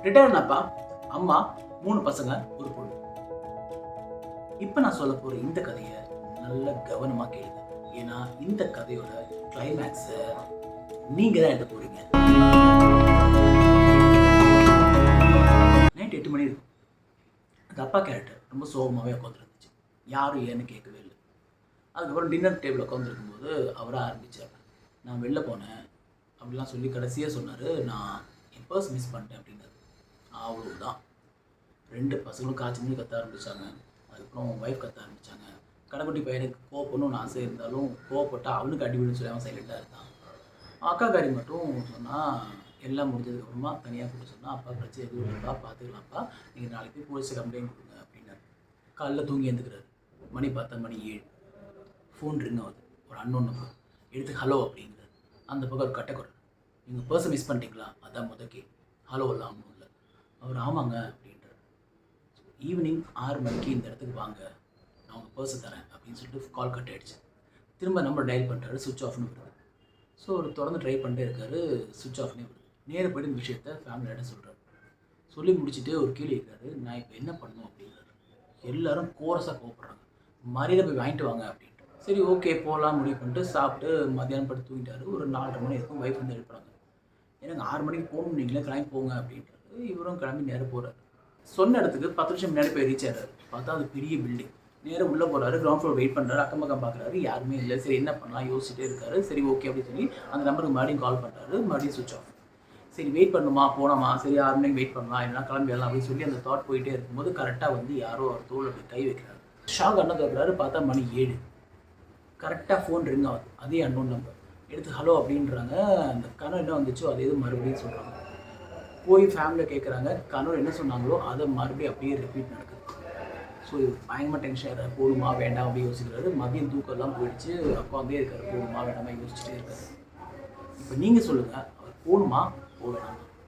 Retired அப்பா, அம்மா, 3 பசங்க, ஒரு பொண்ணு. இப்போ நான் சொல்ல போற இந்த கதையை நல்ல கவனமா கேளுங்க. ஏன்னா இந்த கதையோட கிளைமேக்ஸை நீங்க தான் எடுக்க போறீங்க. நைட் 8 மணி இருக்கும். அந்த அப்பா கேரக்டர் ரொம்ப சோகமாகவே உட்காந்துருந்துச்சு. யாரும் ஏன்னு கேட்கவே இல்லை. அதுக்கப்புறம் டின்னர் டேபிள் உட்காந்துருக்கும்போது அவராக ஆரம்பித்தார். நான் வெளில போனேன் அப்படிலாம் சொல்லி கடைசியாக சொன்னார், நான் என் பர்ஸ் மிஸ் பண்ணிட்டேன் அப்படின்னாரு. அவ்வளோதான். 2 பசங்களும் காய்ச்சி மூணு கத்த ஆரம்பித்தாங்க. அதுக்கப்புறம் ஒய்ஃப் கத்த ஆரம்பித்தாங்க. கடைக்குட்டி பையனுக்கு கோவப்படணும்னு ஆசை இருந்தாலும் கோவப்பட்டா அவனுக்கு அடி விழுன்னு சொல்லி அவன் சைலண்டாக இருந்தான். அக்காக்காரி மட்டும் சொன்னால் எல்லாம் முடிஞ்சதுக்கப்புறமா தனியாக கூப்பிட்டு சொன்னால், அப்பா பிரச்சனை எதுவும் இல்லைப்பா, பார்த்துக்கலாம்ப்பா, நீங்கள் நாளைக்கு போலீஸில் கம்ப்ளைண்ட் கொடுங்க அப்படின்னாரு. காலைல தூங்கி எழுந்துக்கிறாரு. மணி பார்த்தா மணி 7. ஃபோன் ரிங் ஆகுது. ஒரு அன்னோன் நம்பர். எடுத்து ஹலோ அப்படிங்கிறார். அந்த பக்கம் ஒரு கட்டக்குறை. நீங்கள் பர்ஸை மிஸ் பண்ணிட்டீங்களா? அதான் முதக்கே. ஹலோ எல்லாம் ஒன்றும் இல்லை. அவர் ஆமாங்க அப்படின்றார். ஈவினிங் 6 மணிக்கு இந்த இடத்துக்கு வாங்க, நான் உங்கள் பர்ஸை தரேன் அப்படின்னு சொல்லிட்டு கால் கட் ஆகிடுச்சு. திரும்ப நம்பர் டயல் பண்ணுறாரு. சுவிட்ச் ஆஃப்னு வருது. ஸோ அவர் தொடர்ந்து ட்ரை பண்ணிட்டே இருக்காரு. சுவிட்ச் ஆஃப்னே வருது. நேராக போய்ட்டு இந்த விஷயத்தை ஃபேமிலியோட சொல்கிறார். சொல்லி முடிச்சுட்டு ஒரு கீழே இருக்காரு. நான் இப்போ என்ன பண்ணணும் அப்படிங்கிறாரு. எல்லோரும் கோரஸாக கோவப்படுறாங்க. மரியாதை போய் வாங்கிட்டு வாங்க அப்படின்ட்டு. சரி ஓகே போகலாம் முடிவு பண்ணிட்டு சாப்பிட்டு மத்தியானம் படுத்து தூங்கிட்டாரு. ஒரு 4:30 மணி இருக்கும். ஒய்ஃப் வந்து எழுப்புறாங்க. எனக்கு 6 மணிக்கு போகணும், நீங்களே கிளம்பி போங்க அப்படின்றாரு. இவரும் கிளம்பி நேராக போகிறார். சொன்ன இடத்துக்கு 10 நிமிஷம் முன்னாடி போய் ரீச் ஆகிறாரு. பார்த்தா அது பெரிய பில்டிங். நேராக உள்ளே போகிறாரு. கிரவுண்ட் ஃப்ளோர் வெயிட் பண்ணுறாரு. அக்கம் பக்கம் பார்க்குறாரு. யாருமே இல்லை. சரி என்ன பண்ணலாம் யோசிச்சுட்டே இருக்காரு. சரி ஓகே அப்படின்னு சொல்லி அந்த நம்பருக்கு மறுபடியும் கால் பண்ணுறாரு. மறுபடியும் சுவிட்ச் ஆஃப். சரி வெயிட் பண்ணுமா போனோமா, சரி 6 மணிக்கு வெயிட் பண்ணலாம், இல்லைனா கிளம்பிடலாம் அப்படின்னு சொல்லி அந்த தாட் போயிட்டே இருக்கும்போது கரெக்டாக வந்து யாரோ ஒரு தோல் அப்படி கை வைக்கிறாரு. ஷாக் அண்ணன் கேட்குறாரு. பார்த்தா மணி 7. கரெக்டாக ஃபோன் ரிங் ஆகுது. அதே அன்னோன் நம்பர். எடுத்து ஹலோ அப்படின்றாங்க. அந்த கனவு என்ன வந்துச்சோ அதே இது மறுபடியும் சொல்கிறாங்க. போய் ஃபேமிலியை கேட்குறாங்க. கனவு என்ன சொன்னாங்களோ அதை மறுபடியும் அப்படியே ரிப்பீட் நடக்குது. ஸோ பயங்கரமாக டென்ஷன் ஆகிறார். போகணுமா வேண்டாம் அப்படின்னு யோசிக்கிறாரு. மதியம் தூக்கம்லாம் போயிடுச்சு. உட்காந்தே இருக்காரு. போகணுமா வேண்டாமா யோசிச்சுட்டே இருக்காரு. இப்போ நீங்கள் சொல்லுங்கள், அவர் போகணுமா போக வேணாமா?